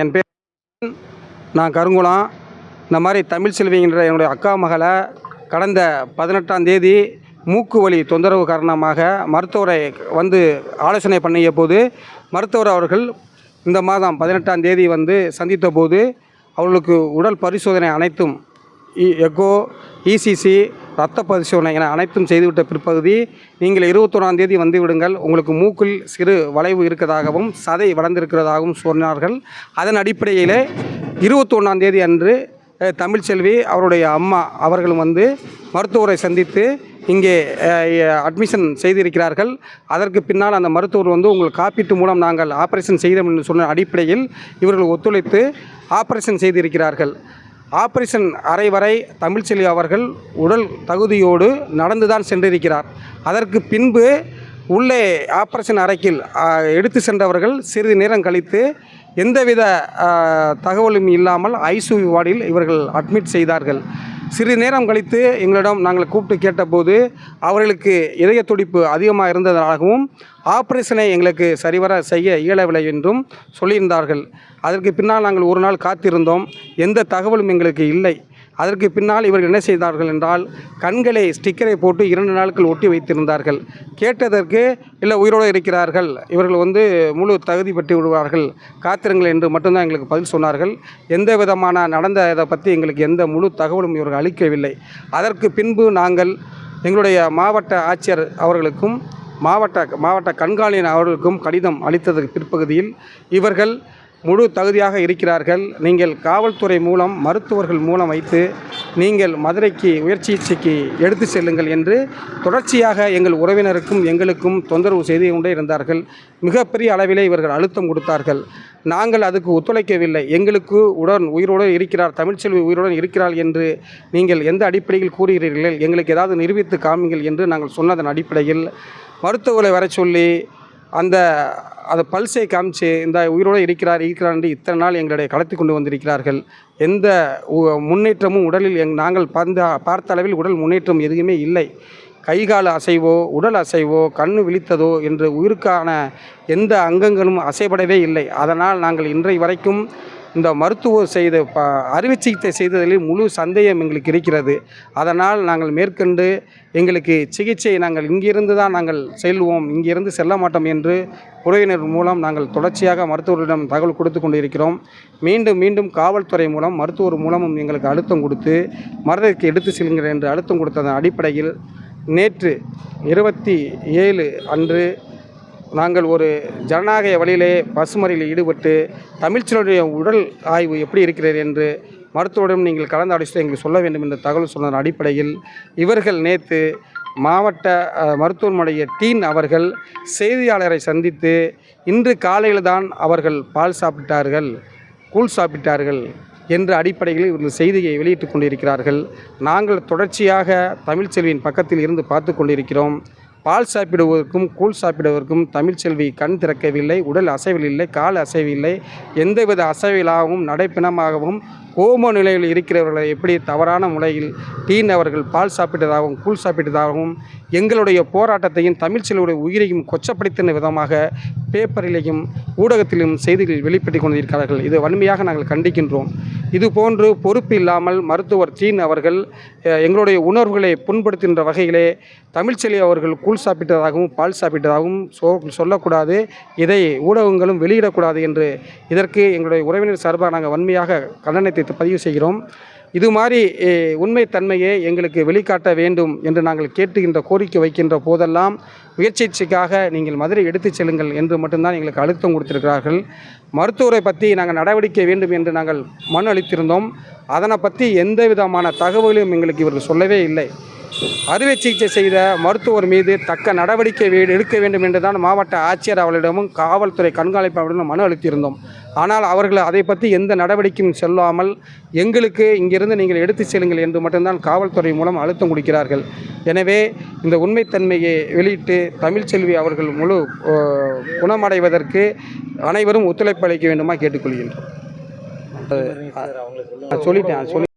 என் பேர் நான் கருங்குளம். இந்த மாதிரி தமிழ்செல்விங்கிற என்னுடைய அக்கா மகளை கடந்த 18ஆம் தேதி மூக்கு வலி தொந்தரவு காரணமாக மருத்துவரை வந்து ஆலோசனை பண்ணிய போது மருத்துவர் அவர்கள் இந்த மாதம் 18ஆம் தேதி வந்து சந்தித்த போது அவர்களுக்கு உடல் பரிசோதனை அனைத்தும் எக்கோ, இசிசி, இரத்த பரிசோதனை என அனைத்தும் செய்துவிட்ட பிற்பகுதி நீங்கள் 21ஆம் தேதி வந்து விடுங்கள், உங்களுக்கு மூக்கில் சிறு வளைவு இருக்கிறதாகவும் சதை வளர்ந்திருக்கிறதாகவும் சொன்னார்கள். அதன் அடிப்படையில் 21ஆம் தேதி அன்று தமிழ்செல்வி அவருடைய அம்மா அவர்களும் வந்து மருத்துவரை சந்தித்து இங்கே அட்மிஷன் செய்திருக்கிறார்கள். அதற்கு பின்னால் அந்த மருத்துவர் வந்து உங்கள் காப்பீட்டு மூலம் நாங்கள் ஆப்ரேஷன் செய்தோம் என்று சொன்ன அடிப்படையில் இவர்கள் ஒத்துழைத்து ஆப்ரேஷன் செய்திருக்கிறார்கள். ஆப்ரேஷன் அறை வரை தமிழ்செல்வி அவர்கள் உடல் தகுதியோடு நடந்துதான் சென்றிருக்கிறார். அதற்கு பின்பு உள்ளே ஆப்ரேஷன் அறைக்கில் எடுத்து சென்றவர்கள் சிறிது நேரம் கழித்து எந்தவித தகவலும் இல்லாமல் ஐசியூ வார்டில் இவர்கள் அட்மிட் செய்தார்கள். சிறிது நேரம் கழித்து எங்களிடம் நாங்கள் கூப்பிட்டு கேட்டபோது அவர்களுக்கு இதய துடிப்பு அதிகமாக இருந்ததாகவும் ஆப்ரேஷனை எங்களுக்கு சரிவர செய்ய இயலவில்லை என்றும் சொல்லியிருந்தார்கள். அதற்கு பின்னால் நாங்கள் ஒரு நாள் காத்திருந்தோம். எந்த தகவலும் எங்களுக்கு இல்லை. அதற்கு பின்னால் இவர்கள் என்ன செய்தார்கள் என்றால் கண்களை ஸ்டிக்கரை போட்டு 2 நாட்கள் ஒட்டி வைத்திருந்தார்கள். கேட்டதற்கு இல்லை, உயிரோடு இருக்கிறார்கள், இவர்கள் வந்து முழு தகுதி பெற்று விடுவார்கள், காத்திருங்கள் என்று மட்டும்தான் எங்களுக்கு பதில் சொன்னார்கள். எந்த விதமான நடந்த இதை பற்றி எங்களுக்கு எந்த முழு தகவலும் இவர்கள் அளிக்கவில்லை. அதற்கு பின்பு நாங்கள் எங்களுடைய மாவட்ட ஆட்சியர் அவர்களுக்கும் மாவட்ட கண்காணியர் அவர்களுக்கும் கடிதம் அளித்ததற்கு பிற்பகுதியில் இவர்கள் முழு தகுதியாக இருக்கிறார்கள், நீங்கள் காவல்துறை மூலம் மருத்துவர்கள் மூலம் வைத்து நீங்கள் மதுரைக்கு உயர் சிகிச்சைக்கு எடுத்து செல்லுங்கள் என்று தொடர்ச்சியாக எங்கள் உறவினருக்கும் எங்களுக்கும் தொந்தரவு செய்து கொண்டே இருந்தார்கள். மிகப்பெரிய அளவிலே இவர்கள் அழுத்தம் கொடுத்தார்கள். நாங்கள் அதுக்கு ஒத்துழைக்கவில்லை. எங்களுக்கு உயிரோடு இருக்கிறார், தமிழ்செல்வி உயிருடன் இருக்கிறாள் என்று நீங்கள் எந்த அடிப்படையில் கூறுகிறீர்கள், எங்களுக்கு ஏதாவது நிரூபித்து காமிங்கள் என்று நாங்கள் சொன்னதன் அடிப்படையில் மருத்துவர்களை வர சொல்லி அந்த பல்ஸை காமிச்சு இந்த உயிரோடு இருக்கிறார் என்று இத்தனை நாள் எங்களுடைய கடத்தி கொண்டு வந்திருக்கிறார்கள். எந்த முன்னேற்றமும் உடலில் நாங்கள் பார்த்த அளவில் உடல் முன்னேற்றம் எதுவுமே இல்லை. கைகால அசைவோ உடல் அசைவோ கண்ணு விழித்ததோ என்று உயிருக்கான எந்த அங்கங்களும் அசைபடவே இல்லை. அதனால் நாங்கள் இன்றைய வரைக்கும் இந்த மருத்துவர் செய்த அறுவை சிகிச்சை செய்ததில் முழு சந்தேகம் எங்களுக்கு இருக்கிறது. அதனால் நாங்கள் மேற்கொண்டு எங்களுக்கு சிகிச்சை நாங்கள் இங்கிருந்து தான் நாங்கள் செல்வோம், இங்கிருந்து செல்ல மாட்டோம் என்று உறவினர் மூலம் நாங்கள் தொடர்ச்சியாக மருத்துவரிடம் தகவல் கொடுத்து கொண்டு இருக்கிறோம். மீண்டும் மீண்டும் காவல்துறை மூலம் மருத்துவர் மூலமும் எங்களுக்கு அழுத்தம் கொடுத்து மருத்துவருக்கு எடுத்து செல்லுங்கள் என்று அழுத்தம் கொடுத்ததன் அடிப்படையில் நேற்று 27 அன்று நாங்கள் ஒரு ஜனநாயக வழியிலே பசுமறியில் ஈடுபட்டு தமிழ்ச்செல்வியுடைய உடல் ஆய்வு எப்படி இருக்கிறது என்று மருத்துவரிடம் நீங்கள் கலந்தாலோசித்து எங்களுக்கு சொல்ல வேண்டும் என்ற தகவல் சொன்னதன் அடிப்படையில் இவர்கள் நேற்று மாவட்ட மருத்துவமனைய டீன் அவர்கள் செய்தியாளரை சந்தித்து இன்று காலையில் தான் அவர்கள் பால் சாப்பிட்டார்கள், கூழ் சாப்பிட்டார்கள் என்ற அடிப்படையில் இவர்கள் செய்தியை வெளியிட்டு கொண்டிருக்கிறார்கள். நாங்கள் தொடர்ச்சியாக தமிழ்செல்வியின் பக்கத்தில் இருந்து பார்த்து கொண்டிருக்கிறோம். பால் சாப்பிடுவதற்கும் கூழ் சாப்பிடுவதற்கும் தமிழ்செல்வி கண் திறக்கவில்லை, உடல் அசைவில் இல்லை, கால் அசைவில்லை, எந்தவித அசைவிலாகவும் நடைப்பிணமாகவும் கோம நிலையில் இருக்கிறவர்களை எப்படி தவறான முறையில் டீன் அவர்கள் பால் சாப்பிட்டதாகவும் கூழ் சாப்பிட்டதாகவும் எங்களுடைய போராட்டத்தையும் தமிழ்ச்செல்வியுடைய உயிரையும் கொச்சப்படுத்தின விதமாக பேப்பரிலேயும் ஊடகத்திலும் செய்திகள் வெளிப்பட்டு கொண்டிருக்கிறார்கள். இது வன்மையாக நாங்கள் கண்டிக்கின்றோம். இதுபோன்று பொறுப்பு இல்லாமல் மருத்துவர் டீன் அவர்கள் எங்களுடைய உணர்வுகளை புண்படுத்துகின்ற வகையிலே தமிழ்செல்வி அவர்கள் கூழ் சாப்பிட்டதாகவும் பால் சாப்பிட்டதாகவும் சொல்லக்கூடாது, இதை ஊடகங்களும் வெளியிடக்கூடாது என்று இதற்கு எங்களுடைய உறவினர் சார்பாக நாங்கள் வன்மையாக கண்டனத்தை பதிவு செய்கிறோம். இது மாதிரி உண்மைத்தன்மையை எங்களுக்கு வெளிக்காட்ட வேண்டும் என்று நாங்கள் கேட்டுகின்ற கோரிக்கை வைக்கின்ற போதெல்லாம் முயற்சிக்காக நீங்கள் மதுரை எடுத்துச் செல்லுங்கள் என்று மட்டும்தான் எங்களுக்கு அழுத்தம் கொடுத்திருக்கிறார்கள். மருத்துவரை பற்றி நாங்கள் நடவடிக்கை வேண்டும் என்று நாங்கள் மனு அளித்திருந்தோம். அதனை பற்றி எந்த விதமான தகவலும் எங்களுக்கு இவர்கள் சொல்லவே இல்லை. அறுவை சிகிச்சை செய்த மருத்துவர் மீது தக்க நடவடிக்கை எடுக்க வேண்டும் என்று தான் மாவட்ட ஆட்சியர் அவர்களிடமும் காவல்துறை கண்காணிப்பாளரிடம் மனு அளித்திருந்தோம். ஆனால் அவர்கள் அதை பற்றி எந்த நடவடிக்கையும் சொல்லாமல் எங்களுக்கு இங்கிருந்து நீங்கள் எடுத்து செல்லுங்கள் என்று மட்டும்தான் காவல்துறை மூலம் அழுத்தம் கொடுக்கிறார்கள். எனவே இந்த உண்மைத்தன்மையை வெளியிட்டு தமிழ்செல்வி அவர்கள் முழு குணமடைவதற்கு அனைவரும் ஒத்துழைப்பு அளிக்க வேண்டுமா கேட்டுக்கொள்கின்றோம். சொல்லிட்டேன்.